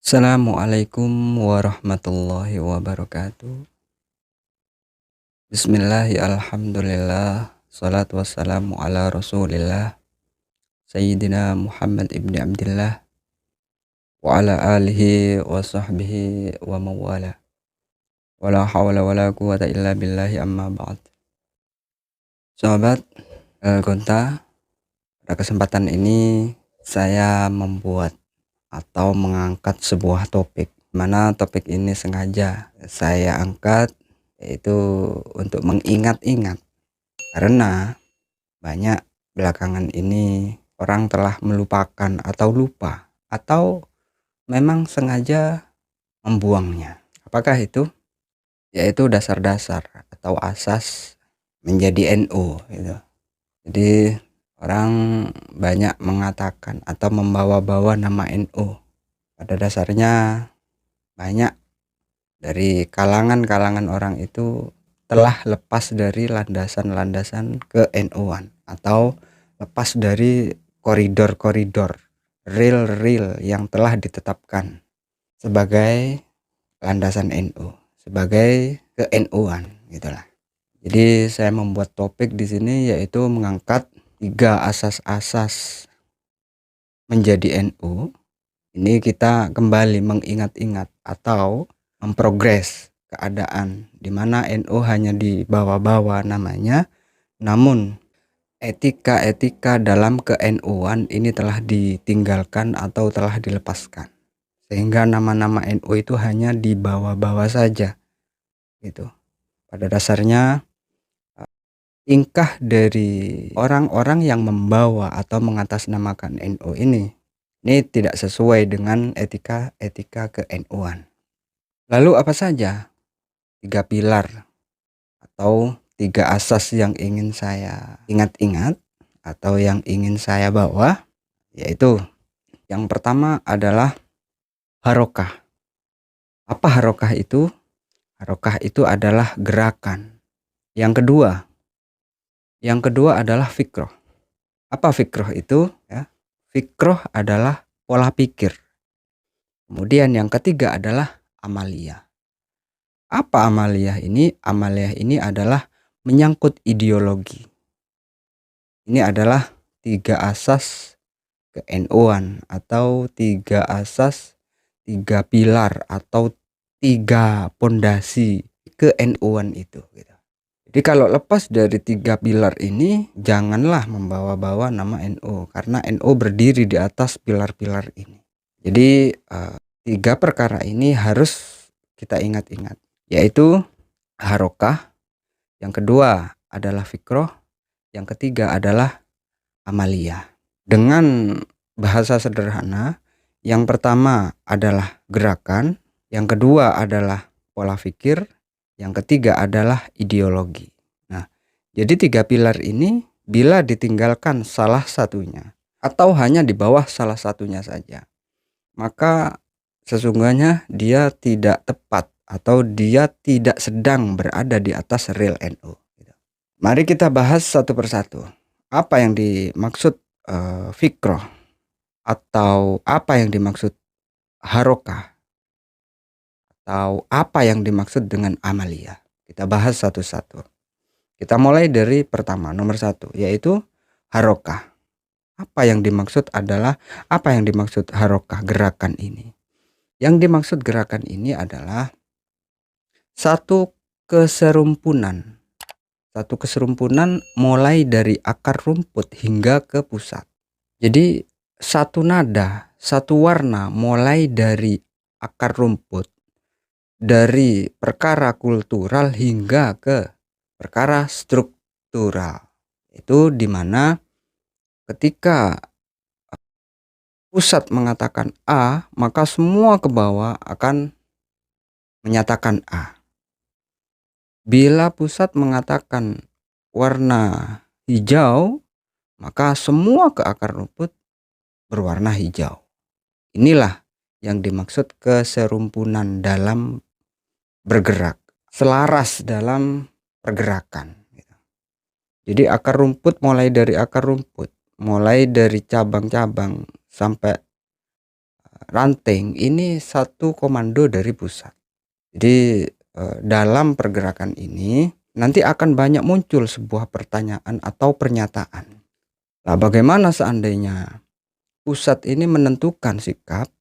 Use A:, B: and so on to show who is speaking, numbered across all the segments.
A: Assalamualaikum warahmatullahi wabarakatuh. Bismillahi alhamdulillah. Salatu wassalamu ala rasulillah. Sayyidina Muhammad ibn Abdillah. Wa ala alihi wa sahbihi wa mawala. Wala hawla wala quwata illa billahi amma ba'd. Sahabat Gonta, pada kesempatan ini saya membuat atau mengangkat sebuah topik, mana topik ini sengaja saya angkat yaitu untuk mengingat-ingat, karena banyak belakangan ini orang telah melupakan atau lupa atau memang sengaja membuangnya. Apakah itu? Yaitu dasar-dasar atau asas menjadi NU gitu. Jadi orang banyak mengatakan atau membawa-bawa nama NU. Pada dasarnya banyak dari kalangan-kalangan orang itu telah lepas dari landasan-landasan ke NU-an atau lepas dari koridor-koridor ril-ril yang telah ditetapkan sebagai landasan NU, sebagai ke NU-an gitulah. Jadi saya membuat topik di sini yaitu mengangkat 3 asas-asas menjadi NU. Ini kita kembali mengingat-ingat atau memprogres keadaan di mana NU hanya dibawa-bawa namanya, namun etika-etika dalam ke-NU-an ini telah ditinggalkan atau telah dilepaskan, sehingga nama-nama NU itu hanya dibawa-bawa saja gitu. Pada dasarnya tingkah dari orang-orang yang membawa atau mengatasnamakan NU ini tidak sesuai dengan etika-etika ke-NU-an. Lalu apa saja 3 pilar atau 3 asas yang ingin saya ingat-ingat atau yang ingin saya bawa? Yaitu yang pertama adalah harokah. Apa harokah itu? Harokah itu adalah gerakan. Yang kedua adalah fikroh. Apa fikroh itu? Ya, fikroh adalah pola pikir. Kemudian yang ketiga adalah amaliyah. Apa amaliyah ini? Amaliyah ini adalah menyangkut ideologi. Ini adalah 3 asas ke-NU-an atau 3 asas, 3 pilar atau 3 pondasi ke-NU-an itu gitu. Jadi kalau lepas dari 3 pilar ini, janganlah membawa-bawa nama NU, karena NU berdiri di atas pilar-pilar ini. Jadi 3 perkara ini harus kita ingat-ingat, yaitu harokah, yang kedua adalah fikroh, yang ketiga adalah amaliyah. Dengan bahasa sederhana, yang pertama adalah gerakan, yang kedua adalah pola pikir, yang ketiga adalah ideologi. Nah, jadi 3 pilar ini bila ditinggalkan salah satunya atau hanya di bawah salah satunya saja, maka sesungguhnya dia tidak tepat atau dia tidak sedang berada di atas rel NU. Mari kita bahas satu persatu. Apa yang dimaksud fikroh atau apa yang dimaksud harokah atau apa yang dimaksud dengan amaliyah. Kita bahas satu-satu. Kita mulai dari pertama, nomor 1, yaitu harokah. Apa yang dimaksud harokah, gerakan ini? Yang dimaksud gerakan ini adalah satu keserumpunan mulai dari akar rumput hingga ke pusat. Jadi satu nada, satu warna mulai dari akar rumput, dari perkara kultural hingga ke perkara struktural. Itu dimana ketika pusat mengatakan A, maka semua ke bawah akan menyatakan A. Bila pusat mengatakan warna hijau, maka semua ke akar rumput berwarna hijau. Inilah yang dimaksud keserumpunan dalam bergerak, selaras dalam pergerakan. Jadi akar rumput mulai dari akar rumput, mulai dari cabang-cabang sampai ranting ini satu komando dari pusat. Jadi dalam pergerakan ini nanti akan banyak muncul sebuah pertanyaan atau pernyataan. Nah, bagaimana seandainya pusat ini menentukan sikap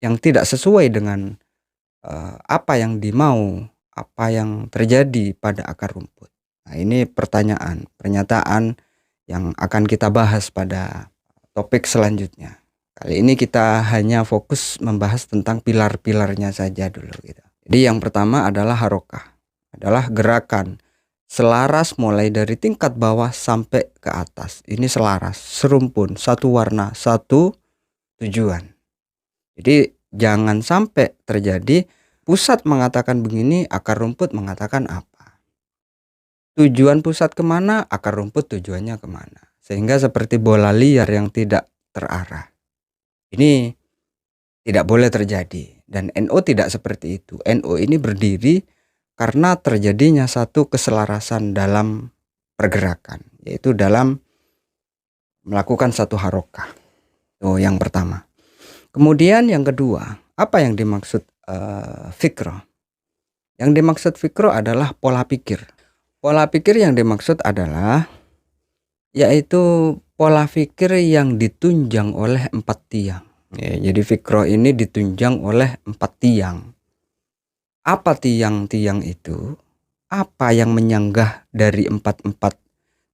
A: yang tidak sesuai dengan apa yang dimau, apa yang terjadi pada akar rumput. Nah, ini pernyataan yang akan kita bahas pada topik selanjutnya. Kali ini kita hanya fokus membahas tentang pilar-pilarnya saja dulu gitu. Jadi yang pertama adalah harokah, adalah gerakan selaras mulai dari tingkat bawah sampai ke atas. Ini selaras, serumpun, satu warna, satu tujuan. Jadi jangan sampai terjadi pusat mengatakan begini, akar rumput mengatakan apa. Tujuan pusat kemana, akar rumput tujuannya kemana. Sehingga seperti bola liar yang tidak terarah. Ini tidak boleh terjadi. Dan NO tidak seperti itu. NO ini berdiri karena terjadinya satu keselarasan dalam pergerakan. Yaitu dalam melakukan satu harokah. Itu yang pertama. Kemudian yang kedua, apa yang dimaksud fikroh? Yang dimaksud fikroh adalah pola pikir. Pola pikir yang dimaksud adalah yaitu pola pikir yang ditunjang oleh 4 tiang. Ya, jadi fikroh ini ditunjang oleh 4 tiang. Apa tiang-tiang itu? Apa yang menyanggah dari 4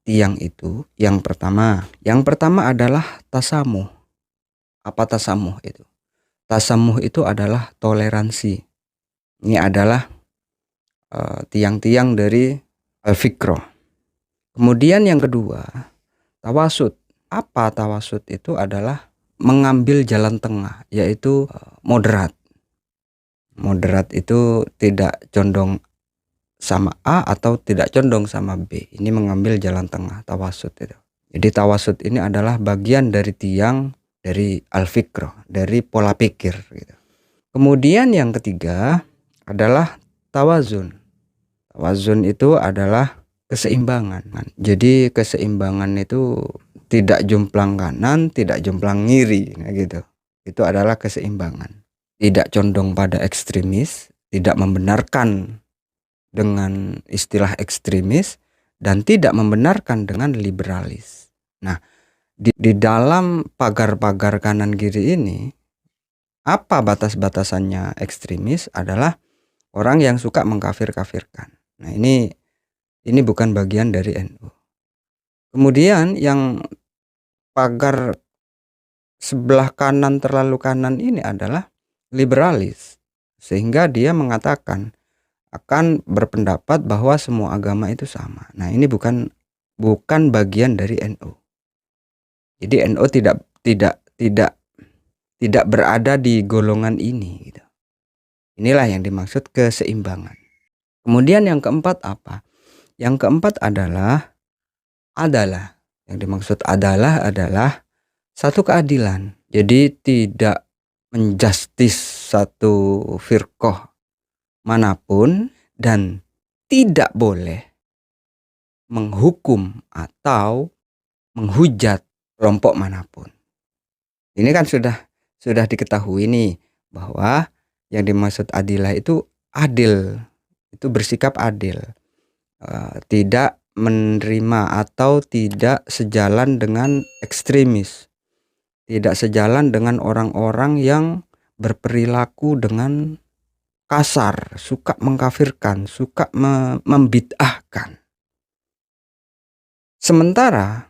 A: tiang itu? Yang pertama adalah tasamuh. Apa tasamuh itu? Tasamuh itu adalah toleransi. Ini adalah tiang-tiang dari al-fikroh. Kemudian yang kedua, tawasud. Apa tawasud itu? Adalah mengambil jalan tengah, yaitu moderat. Moderat itu tidak condong sama A atau tidak condong sama B. Ini mengambil jalan tengah, tawasud itu. Jadi tawasud ini adalah bagian dari tiang dari al-fikroh, dari pola pikir gitu. Kemudian yang ketiga adalah tawazun. Tawazun itu adalah keseimbangan. Jadi keseimbangan itu tidak jomplang kanan, tidak jomplang kiri, gitu. Itu adalah keseimbangan. Tidak condong pada ekstremis, tidak membenarkan dengan istilah ekstremis, dan tidak membenarkan dengan liberalis. Nah, di dalam pagar-pagar kanan kiri ini, apa batas-batasannya ekstremis adalah orang yang suka mengkafir-kafirkan. Nah, ini bukan bagian dari NU. Kemudian yang pagar sebelah kanan terlalu kanan ini adalah liberalis, sehingga dia mengatakan akan berpendapat bahwa semua agama itu sama. Nah, ini bukan bagian dari NU. Jadi NU tidak berada di golongan ini gitu. Inilah yang dimaksud keseimbangan. Kemudian yang keempat apa? Yang keempat adalah adalah. Yang dimaksud adalah satu keadilan. Jadi tidak menjustis satu firqah manapun dan tidak boleh menghukum atau menghujat kelompok manapun. Ini kan sudah diketahui nih bahwa yang dimaksud adilah itu adil, itu bersikap adil, tidak menerima atau tidak sejalan dengan ekstremis, tidak sejalan dengan orang-orang yang berperilaku dengan kasar, suka mengkafirkan, suka membid'ahkan. Sementara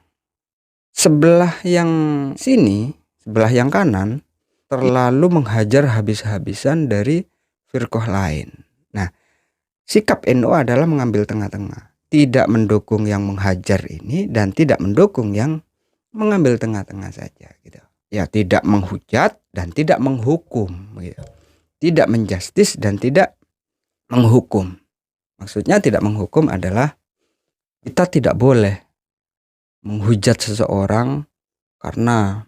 A: sebelah yang sini, sebelah yang kanan terlalu menghajar habis-habisan dari firqah lain. Nah, sikap NU adalah mengambil tengah-tengah, tidak mendukung yang menghajar ini dan tidak mendukung yang mengambil tengah-tengah saja gitu. Ya, tidak menghujat dan tidak menghukum gitu. Tidak menjustis dan tidak menghukum. Maksudnya tidak menghukum adalah kita tidak boleh menghujat seseorang karena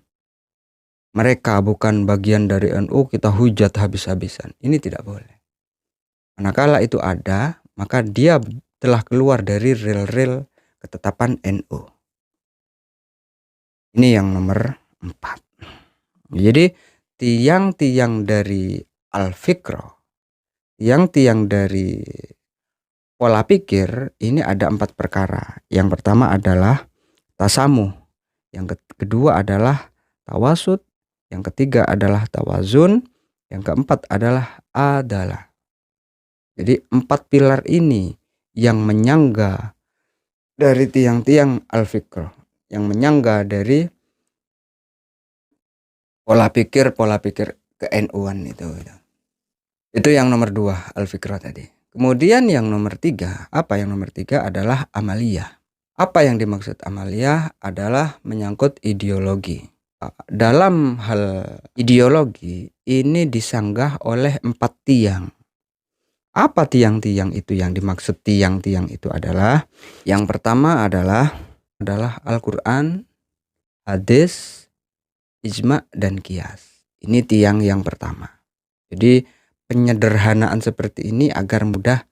A: mereka bukan bagian dari NU, kita hujat habis-habisan. Ini tidak boleh. Manakala itu ada, maka dia telah keluar dari rel-rel ketetapan NU. Ini yang nomor 4. Jadi tiang-tiang dari al-fikrah, tiang-tiang dari pola pikir ini ada 4 perkara. Yang pertama adalah tasamuh, yang kedua adalah tawasud, yang ketiga adalah tawazun, yang keempat adalah adalah. Jadi 4 pilar ini yang menyangga dari tiang-tiang al-fikrah, yang menyangga dari pola pikir ke-NU-an itu. Itu yang nomor 2, al-fikrah tadi. Kemudian yang nomor 3, yang nomor 3 adalah amaliyah. Apa yang dimaksud amaliyah adalah menyangkut ideologi. Dalam hal ideologi ini disanggah oleh 4 tiang. Apa tiang-tiang itu? Yang dimaksud tiang-tiang itu adalah, yang pertama adalah Al-Quran, hadis, ijma, dan qiyas. Ini tiang yang pertama. Jadi penyederhanaan seperti ini agar mudah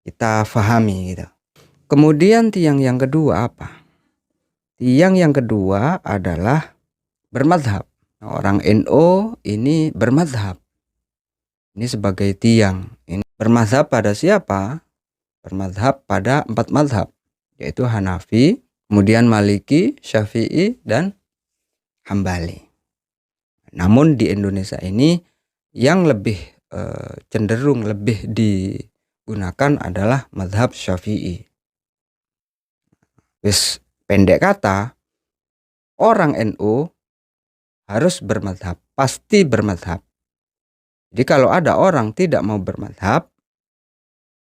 A: kita fahami gitu. Kemudian tiang yang kedua apa? Tiang yang kedua adalah bermadhab. Orang NU ini bermadhab. Ini sebagai tiang. Ini bermadhab pada siapa? Bermadhab pada 4 madhab, yaitu Hanafi, kemudian Maliki, Syafi'i, dan Hambali. Namun di Indonesia ini yang lebih cenderung lebih digunakan adalah madhab Syafi'i. Wis pendek kata, orang NU harus bermadhab, pasti bermadhab. Jadi kalau ada orang tidak mau bermadhab,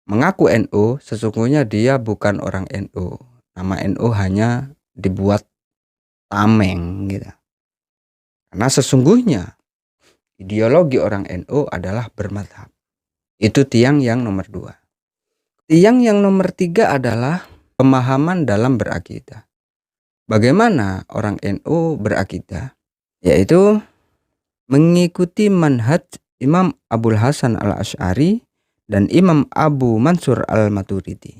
A: mengaku NU, sesungguhnya dia bukan orang NU. Nama NU hanya dibuat tameng gitu. Karena sesungguhnya ideologi orang NU adalah bermadhab. Itu tiang yang nomor 2. Tiang yang nomor 3 adalah pemahaman dalam berakidah. Bagaimana orang NU berakidah? Yaitu mengikuti manhaj Imam Abul Hasan al-Asy'ari dan Imam Abu Mansur al-Maturidi.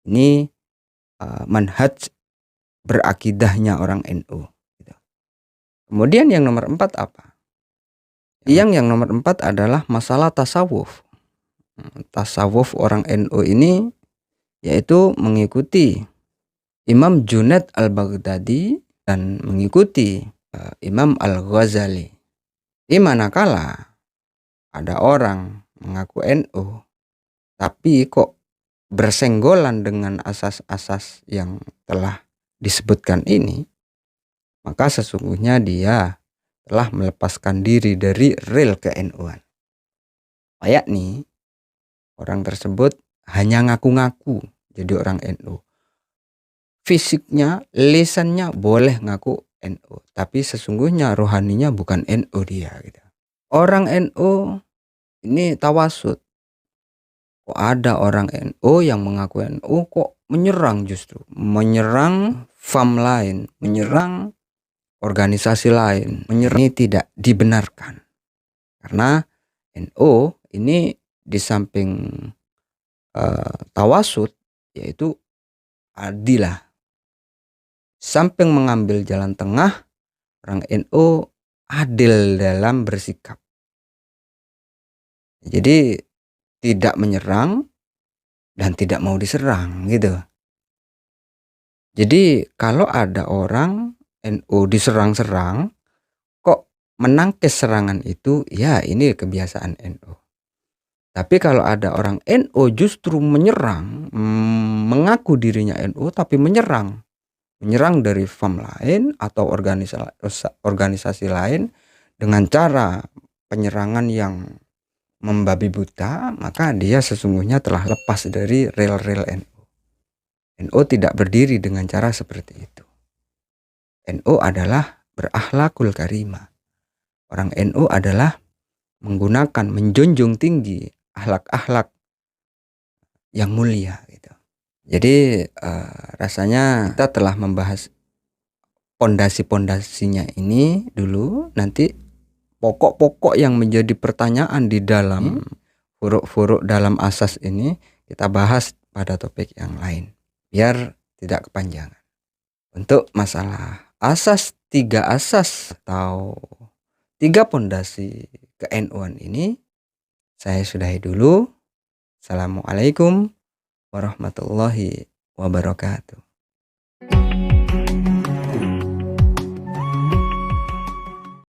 A: Ini manhaj berakidahnya orang NU. Kemudian yang nomor 4 apa? Yang nomor 4 adalah masalah tasawuf. Tasawuf orang NU ini yaitu mengikuti Imam Junaid al-Baghdadi dan mengikuti Imam al-Ghazali. Di manakala ada orang mengaku NU tapi kok bersenggolan dengan asas-asas yang telah disebutkan ini, maka sesungguhnya dia telah melepaskan diri dari rel ke-NU-an. Yakni orang tersebut hanya ngaku-ngaku jadi orang NU. Fisiknya, lisannya boleh ngaku NU, tapi sesungguhnya rohaninya bukan NU dia gitu. Orang NU ini tawasud. Kok ada orang NU yang mengaku NU kok menyerang, justru menyerang FAM lain, menyerang organisasi lain, menyerang, ini tidak dibenarkan. Karena NU ini di samping tawasud yaitu adilah. Samping mengambil jalan tengah, orang NU adil dalam bersikap. Jadi tidak menyerang dan tidak mau diserang gitu. Jadi kalau ada orang NU diserang-serang, kok menangkis serangan itu, ya ini kebiasaan NU. Tapi kalau ada orang NU justru menyerang, mengaku dirinya NU tapi menyerang dari FAM lain atau organisasi lain dengan cara penyerangan yang membabi buta, maka dia sesungguhnya telah lepas dari rel-rel NU. NU tidak berdiri dengan cara seperti itu. NU adalah berakhlakul karimah. Orang NU adalah menggunakan, menjunjung tinggi akhlak-akhlak yang mulia gitu. Jadi rasanya kita telah membahas pondasi-pondasinya ini dulu. Nanti pokok-pokok yang menjadi pertanyaan di dalam furuk-furuk dalam asas ini kita bahas pada topik yang lain biar tidak kepanjangan. Untuk masalah asas, 3 asas atau 3 pondasi ke-NU-an ini saya sudahi dulu. Assalamualaikum warahmatullahi wabarakatuh.